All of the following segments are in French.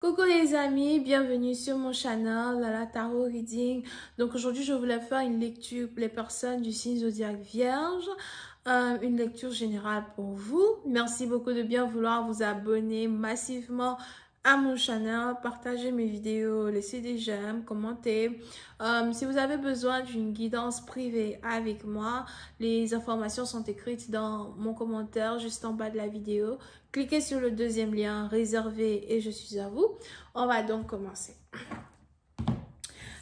Coucou les amis, bienvenue sur mon channel la Tarot Reading. Donc aujourd'hui je voulais faire une lecture pour les personnes du signe zodiaque Vierge, une lecture générale pour vous. Merci beaucoup de bien vouloir vous abonner massivement à mon channel, partager mes vidéos, laisser des j'aime, commenter. Si vous avez besoin d'une guidance privée avec moi, les informations sont écrites dans mon commentaire juste en bas de la vidéo. Cliquez sur le deuxième lien réservé et je suis à vous. On va donc commencer.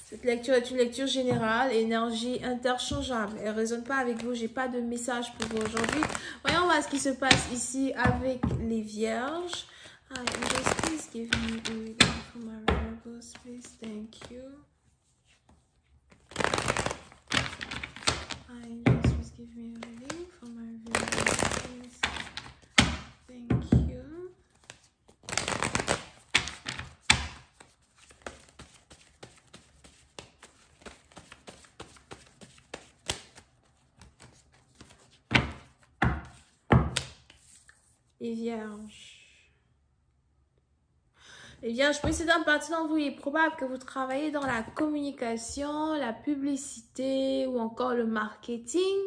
Cette lecture est une lecture générale, énergie interchangeable. Elle ne résonne pas avec vous, j'ai pas de message pour vous aujourd'hui. Voyons voir ce qui se passe ici avec les vierges. Just please give me a reading for my Virgos, please. Thank you. Just please give me a reading for my Virgos, please. Thank you. Les vierges. Les vierges, précédente partie d'entre vous, il est probable que vous travaillez dans la communication, la publicité ou encore le marketing.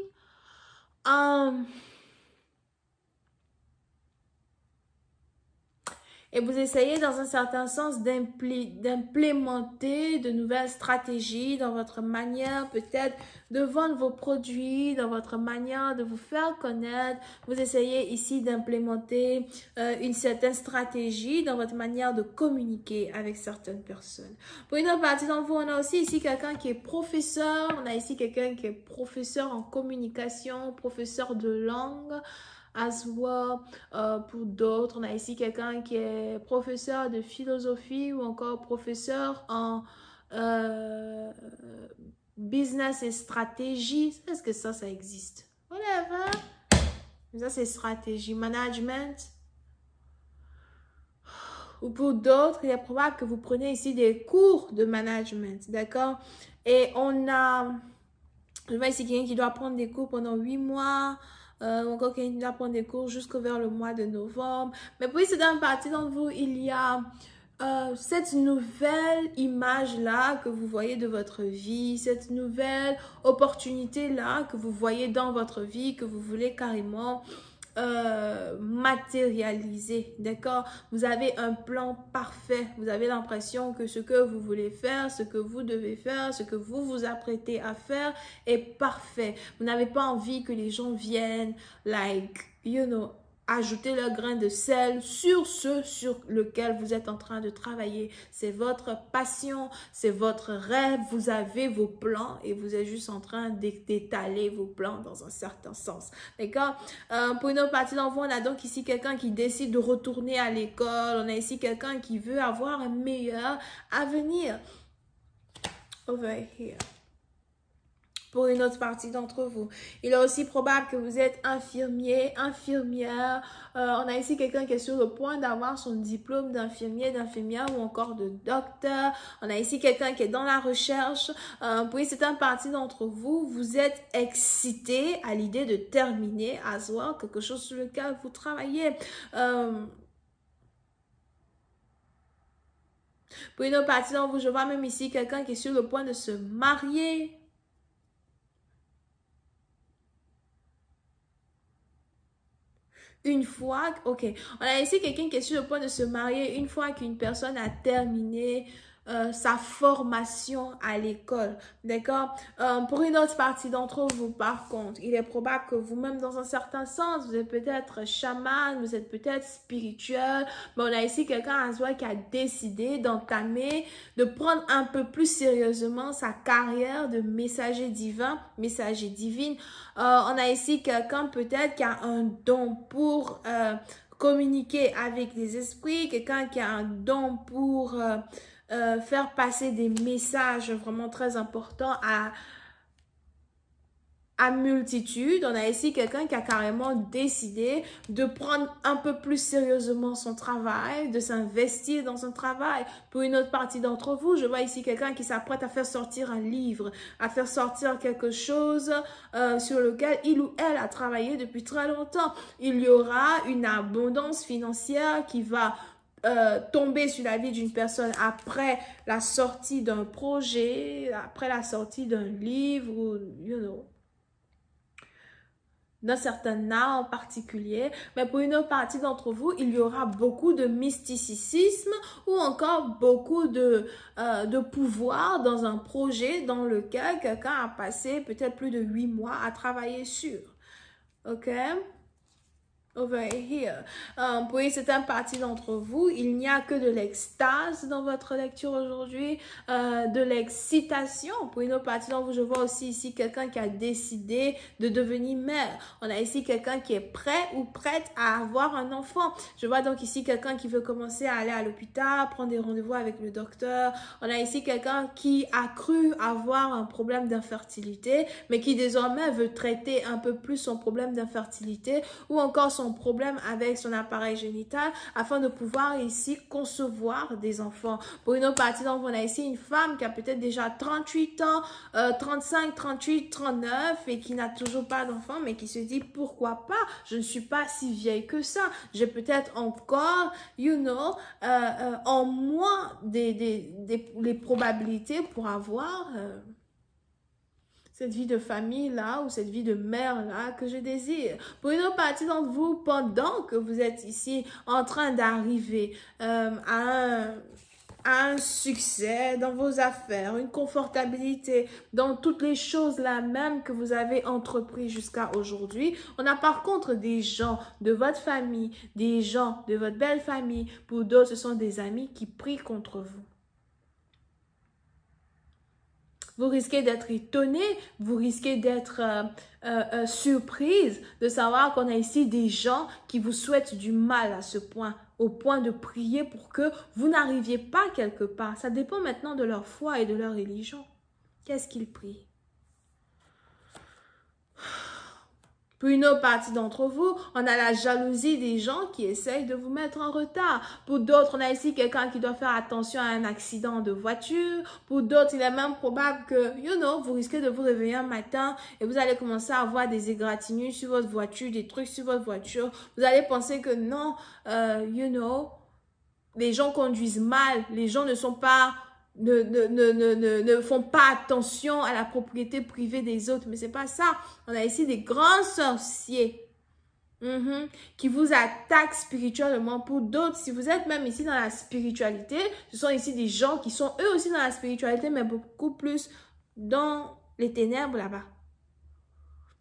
Et vous essayez dans un certain sens d'implémenter de nouvelles stratégies dans votre manière peut-être de vendre vos produits, dans votre manière de vous faire connaître. Vous essayez ici d'implémenter une certaine stratégie dans votre manière de communiquer avec certaines personnes. Pour une autre partie d'entre vous, on a aussi ici quelqu'un qui est professeur. On a ici quelqu'un qui est professeur en communication, professeur de langue. As well, pour d'autres, on a ici quelqu'un qui est professeur de philosophie ou encore professeur en business et stratégie. Est-ce que ça existe? Whatever. Ça, c'est stratégie, management. Ou pour d'autres, il est probable que vous preniez ici des cours de management, d'accord? Et on a, je vois ici quelqu'un qui doit prendre des cours pendant 8 mois. Encore qu'il doit prendre des cours jusqu'au vers le mois de novembre. Mais puis, c'est dans une partie d'entre vous, il y a cette nouvelle image-là que vous voyez de votre vie, cette nouvelle opportunité-là que vous voyez dans votre vie, que vous voulez carrément matérialiser, d'accord? Vous avez un plan parfait, vous avez l'impression que ce que vous voulez faire, ce que vous devez faire, ce que vous vous apprêtez à faire est parfait. Vous n'avez pas envie que les gens viennent, ajouter leur grain de sel sur ce sur lequel vous êtes en train de travailler. C'est votre passion, c'est votre rêve. Vous avez vos plans et vous êtes juste en train d'étaler vos plans dans un certain sens. D'accord? Pour une autre partie d'entre vous, on a donc ici quelqu'un qui décide de retourner à l'école. On a ici quelqu'un qui veut avoir un meilleur avenir. Over here. Pour une autre partie d'entre vous. Il est aussi probable que vous êtes infirmier, infirmière. On a ici quelqu'un qui est sur le point d'avoir son diplôme d'infirmier, d'infirmière ou encore de docteur. On a ici quelqu'un qui est dans la recherche. Pour une certaine partie d'entre vous, vous êtes excité à l'idée de terminer à soi quelque chose sur lequel vous travaillez. Pour une autre partie d'entre vous, je vois même ici quelqu'un qui est sur le point de se marier. Une fois, ok, on a ici quelqu'un qui est sur le point de se marier une fois qu'une personne a terminé sa formation à l'école, d'accord? Pour une autre partie d'entre vous, par contre, il est probable que vous-même, dans un certain sens, vous êtes peut-être chaman, vous êtes peut-être spirituel, mais on a ici quelqu'un à soi qui a décidé d'entamer, de prendre un peu plus sérieusement sa carrière de messager divin, messager divine. On a ici quelqu'un peut-être qui a un don pour communiquer avec les esprits, quelqu'un qui a un don pour faire passer des messages vraiment très importants à multitude. On a ici quelqu'un qui a carrément décidé de prendre un peu plus sérieusement son travail, de s'investir dans son travail. Pour une autre partie d'entre vous, je vois ici quelqu'un qui s'apprête à faire sortir un livre, à faire sortir quelque chose sur lequel il ou elle a travaillé depuis très longtemps. Il y aura une abondance financière qui va tomber sur la vie d'une personne après la sortie d'un projet, après la sortie d'un livre, ou, d'un certain art en particulier, mais pour une autre partie d'entre vous, il y aura beaucoup de mysticisme ou encore beaucoup de pouvoir dans un projet dans lequel quelqu'un a passé peut-être plus de 8 mois à travailler sur. OK? Over here. Pour une certaine partie d'entre vous, il n'y a que de l'extase dans votre lecture aujourd'hui, de l'excitation. Pour une autre partie d'entre vous, je vois aussi ici quelqu'un qui a décidé de devenir mère. On a ici quelqu'un qui est prêt ou prête à avoir un enfant. Je vois donc ici quelqu'un qui veut commencer à aller à l'hôpital, prendre des rendez-vous avec le docteur. On a ici quelqu'un qui a cru avoir un problème d'infertilité, mais qui désormais veut traiter un peu plus son problème d'infertilité ou encore son problème avec son appareil génital afin de pouvoir ici concevoir des enfants. Pour une autre partie d'entre vous, on a ici une femme qui a peut-être déjà 38 ans, 35, 38, 39 et qui n'a toujours pas d'enfant mais qui se dit pourquoi pas, je ne suis pas si vieille que ça, j'ai peut-être encore, en moins les probabilités pour avoir cette vie de famille-là ou cette vie de mère-là que je désire. Pour une autre partie d'entre vous, pendant que vous êtes ici en train d'arriver à un succès dans vos affaires, une confortabilité dans toutes les choses là même que vous avez entrepris jusqu'à aujourd'hui. On a par contre des gens de votre famille, des gens de votre belle famille, pour d'autres ce sont des amis qui prient contre vous. Vous risquez d'être étonné, vous risquez d'être surprise de savoir qu'on a ici des gens qui vous souhaitent du mal à ce point, au point de prier pour que vous n'arriviez pas quelque part. Ça dépend maintenant de leur foi et de leur religion. Qu'est-ce qu'ils prient? Pour une autre partie d'entre vous, on a la jalousie des gens qui essayent de vous mettre en retard. Pour d'autres, on a ici quelqu'un qui doit faire attention à un accident de voiture. Pour d'autres, il est même probable que, vous risquez de vous réveiller un matin et vous allez commencer à avoir des égratignures sur votre voiture, des trucs sur votre voiture. Vous allez penser que non, les gens conduisent mal, les gens ne sont pas... ne font pas attention à la propriété privée des autres. Mais c'est pas ça. On a ici des grands sorciers qui vous attaquent spirituellement. Pour d'autres, si vous êtes même ici dans la spiritualité, ce sont ici des gens qui sont eux aussi dans la spiritualité, mais beaucoup plus dans les ténèbres là-bas.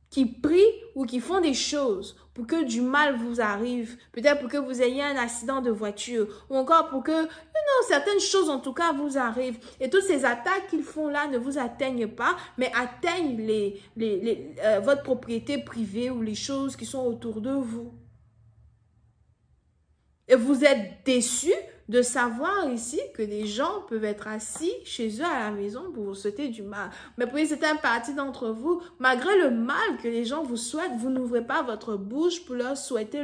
Qui prient ou qui font des choses pour que du mal vous arrive, peut-être pour que vous ayez un accident de voiture, ou encore pour que, certaines choses en tout cas vous arrivent. Et toutes ces attaques qu'ils font là ne vous atteignent pas, mais atteignent votre propriété privée ou les choses qui sont autour de vous. Et vous êtes déçus de savoir ici que des gens peuvent être assis chez eux à la maison pour vous souhaiter du mal. Mais pour certaines parties d'entre vous, malgré le mal que les gens vous souhaitent, vous n'ouvrez pas votre bouche pour leur souhaiter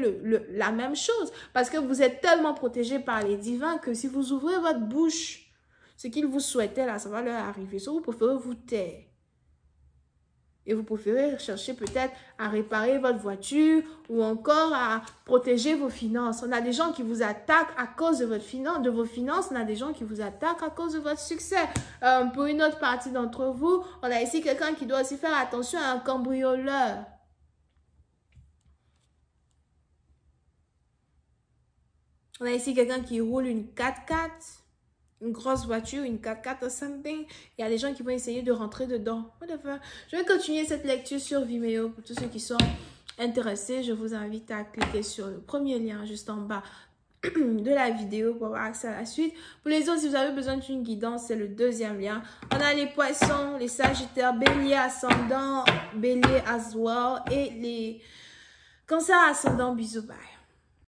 la même chose. Parce que vous êtes tellement protégés par les divins que si vous ouvrez votre bouche, ce qu'ils vous souhaitaient là, ça va leur arriver. Soit vous préférez vous taire. Et vous préférez chercher peut-être à réparer votre voiture ou encore à protéger vos finances. On a des gens qui vous attaquent à cause de vos finances. On a des gens qui vous attaquent à cause de votre succès. Pour une autre partie d'entre vous, on a ici quelqu'un qui doit aussi faire attention à un cambrioleur. On a ici quelqu'un qui roule une 4x4. Une grosse voiture, une 4x4 ou something. Il y a des gens qui vont essayer de rentrer dedans. Whatever. Je vais continuer cette lecture sur Vimeo. Pour tous ceux qui sont intéressés, je vous invite à cliquer sur le premier lien juste en bas de la vidéo pour avoir accès à la suite. Pour les autres, si vous avez besoin d'une guidance, c'est le deuxième lien. On a les poissons, les sagittaires, bélier ascendant, bélier as well et les cancers ascendant. Bisous, bye.